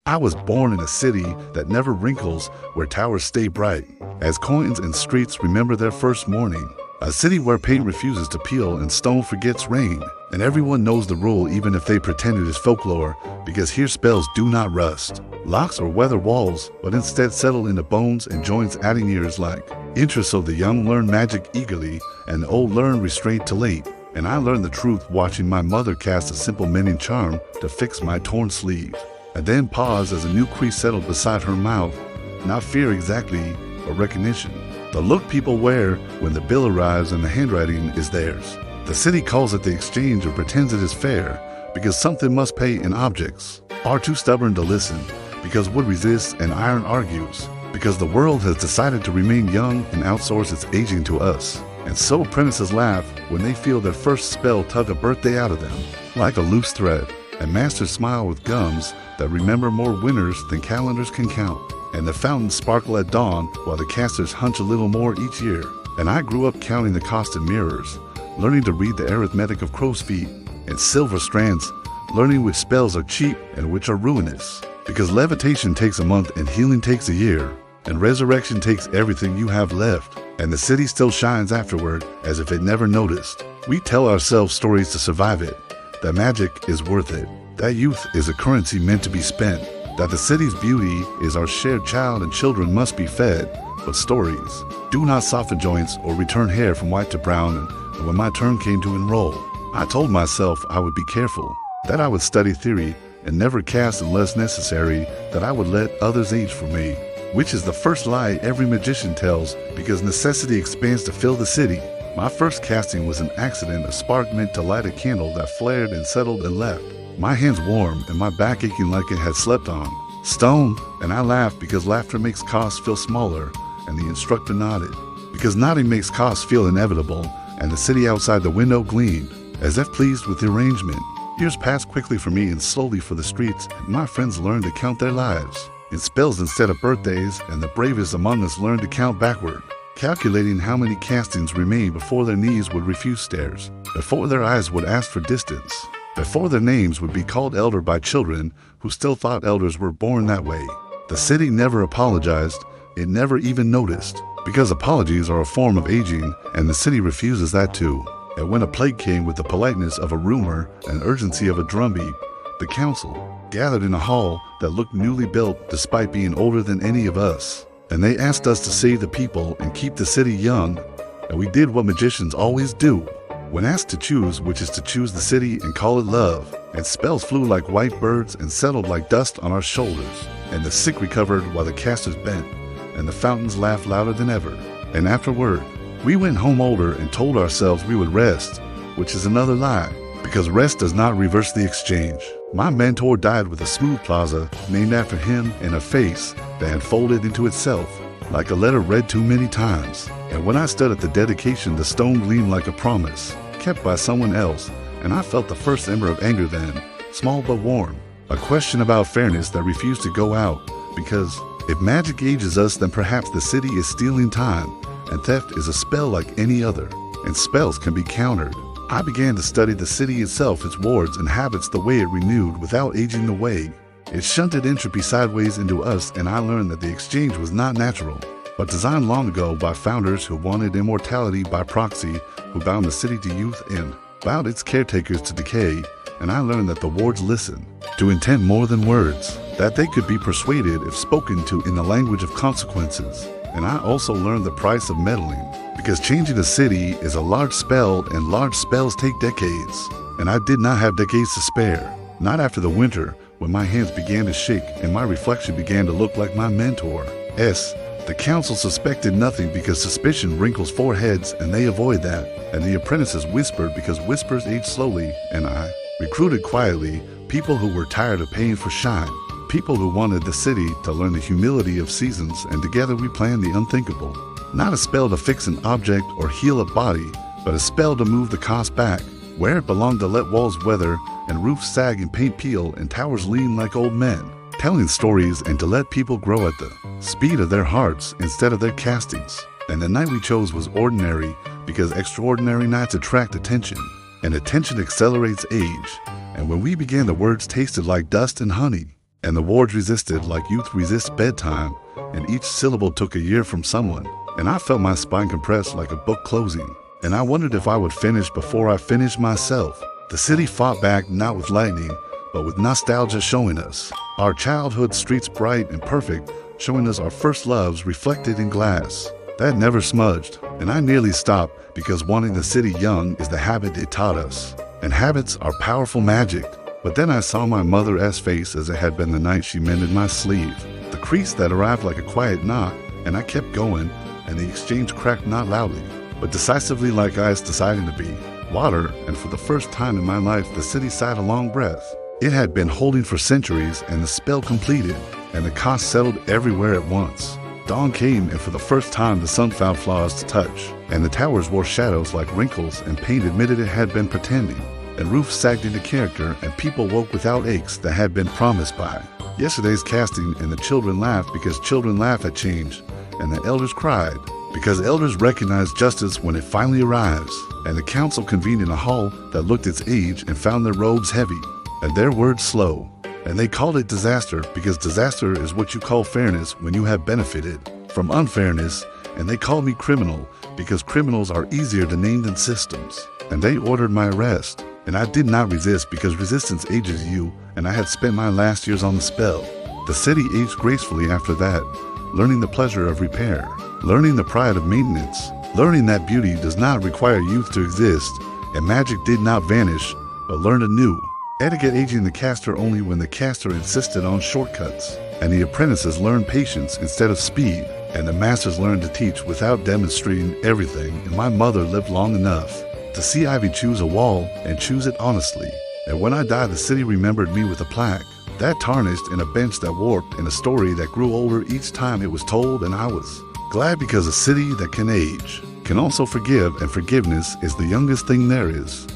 I was born in a city that never wrinkles, where towers stay bright, as coins and streets remember their first morning. A city where paint refuses to peel and stone forgets rain, and everyone knows the rule even if they pretend it is folklore, because here spells do not rust, locks or weather walls, but instead settle into bones and joints, adding years like interest. So the young learn magic eagerly, and the old learn restraint to late. And I learned the truth watching my mother cast a simple mending charm to fix my torn sleeve, and then pause as a new crease settled beside her mouth. Not fear exactly, but recognition. The look people wear when the bill arrives and the handwriting is theirs. The city calls it the exchange or pretends it is fair, because something must pay in objects. Are too stubborn to listen, because wood resists and iron argues, because the world has decided to remain young and outsource its aging to us. And so apprentices laugh when they feel their first spell tug a birthday out of them, like a loose thread, and masters smile with gums that remember more winners than calendars can count. And the fountains sparkle at dawn while the casters hunch a little more each year. And I grew up counting the cost in mirrors, learning to read the arithmetic of crow's feet and silver strands, learning which spells are cheap and which are ruinous. Because levitation takes a month and healing takes a year, and resurrection takes everything you have left, and the city still shines afterward as if it never noticed. We tell ourselves stories to survive it, that magic is worth it, that youth is a currency meant to be spent, that the city's beauty is our shared child and children must be fed. But stories do not soften joints or return hair from white to brown. And when my turn came to enroll, I told myself I would be careful, that I would study theory and never cast unless necessary, that I would let others age for me, which is the first lie every magician tells, because necessity expands to fill the city. My first casting was an accident, a spark meant to light a candle that flared and settled and left. My hands warm and my back aching like it had slept on stone, and I laughed because laughter makes costs feel smaller, and the instructor nodded, because nodding makes costs feel inevitable, and the city outside the window gleamed, as if pleased with the arrangement. Years passed quickly for me and slowly for the streets, and my friends learned to count their lives in spells instead of birthdays, and the bravest among us learned to count backward, calculating how many castings remained before their knees would refuse stairs, before their eyes would ask for distance, before their names would be called elder by children who still thought elders were born that way. The city never apologized, it never even noticed, because apologies are a form of aging, and the city refuses that too. And when a plague came with the politeness of a rumor and urgency of a drumbeat, the council gathered in a hall that looked newly built despite being older than any of us. And they asked us to save the people and keep the city young, and we did what magicians always do. When asked to choose, which is to choose the city and call it love, and spells flew like white birds and settled like dust on our shoulders, and the sick recovered while the casters bent, and the fountains laughed louder than ever. And afterward, we went home older and told ourselves we would rest, which is another lie, because rest does not reverse the exchange. My mentor died with a smooth plaza named after him and a face that had folded into itself like a letter read too many times. And when I stood at the dedication, the stone gleamed like a promise kept by someone else, and I felt the first ember of anger then, small but warm, a question about fairness that refused to go out, because if magic ages us, then perhaps the city is stealing time, and theft is a spell like any other, and spells can be countered. I began to study the city itself, its wards and habits, the way it renewed without aging away. It shunted entropy sideways into us, and I learned that the exchange was not natural, but designed long ago by founders who wanted immortality by proxy, who bound the city to youth and bound its caretakers to decay. And I learned that the wards listen to intent more than words, that they could be persuaded if spoken to in the language of consequences. And I also learned the price of meddling, because changing a city is a large spell, and large spells take decades. And I did not have decades to spare, not after the winter when my hands began to shake and my reflection began to look like my mentor. The council suspected nothing, because suspicion wrinkles foreheads and they avoid that. And the apprentices whispered, because whispers age slowly. And I recruited quietly people who were tired of paying for shine, people who wanted the city to learn the humility of seasons, and together we planned the unthinkable. Not a spell to fix an object or heal a body, but a spell to move the cost back, where it belonged, to let walls weather and roofs sag and paint peel and towers lean like old men, telling stories, and to let people grow at the speed of their hearts instead of their castings. And the night we chose was ordinary, because extraordinary nights attract attention, and attention accelerates age. And when we began, the words tasted like dust and honey, And the wards resisted like youth resists bedtime, and each syllable took a year from someone. And I felt my spine compress like a book closing. And I wondered if I would finish before I finished myself. The city fought back not with lightning, but with nostalgia showing us our childhood streets bright and perfect, showing us our first loves reflected in glass. That never smudged, and I nearly stopped because wanting the city young is the habit it taught us. And habits are powerful magic. But then I saw my mother's face as it had been the night she mended my sleeve. The crease that arrived like a quiet knock, and I kept going, and the exchange cracked not loudly, but decisively like ice deciding to be water, and for the first time in my life the city sighed a long breath. It had been holding for centuries, and the spell completed, and the cost settled everywhere at once. Dawn came, and for the first time the sun found flaws to touch, and the towers wore shadows like wrinkles, and paint admitted it had been pretending, and roofs sagged into character, and people woke without aches that had been promised by yesterday's casting, and the children laughed because children laugh at change, and the elders cried because elders recognize justice when it finally arrives, and the council convened in a hall that looked its age and found their robes heavy, and their words slow. And they called it disaster because disaster is what you call fairness when you have benefited from unfairness, and they called me criminal because criminals are easier to name than systems. And they ordered my arrest, and I did not resist because resistance ages you, and I had spent my last years on the spell. The city aged gracefully after that, learning the pleasure of repair, learning the pride of maintenance, learning that beauty does not require youth to exist, and magic did not vanish, but learned anew. Etiquette aging the caster only when the caster insisted on shortcuts, and the apprentices learned patience instead of speed, and the masters learned to teach without demonstrating everything, and my mother lived long enough to see Ivy choose a wall and choose it honestly. And when I died, the city remembered me with a plaque that tarnished and a bench that warped, and a story that grew older each time it was told, and I was glad because a city that can age can also forgive, and forgiveness is the youngest thing there is.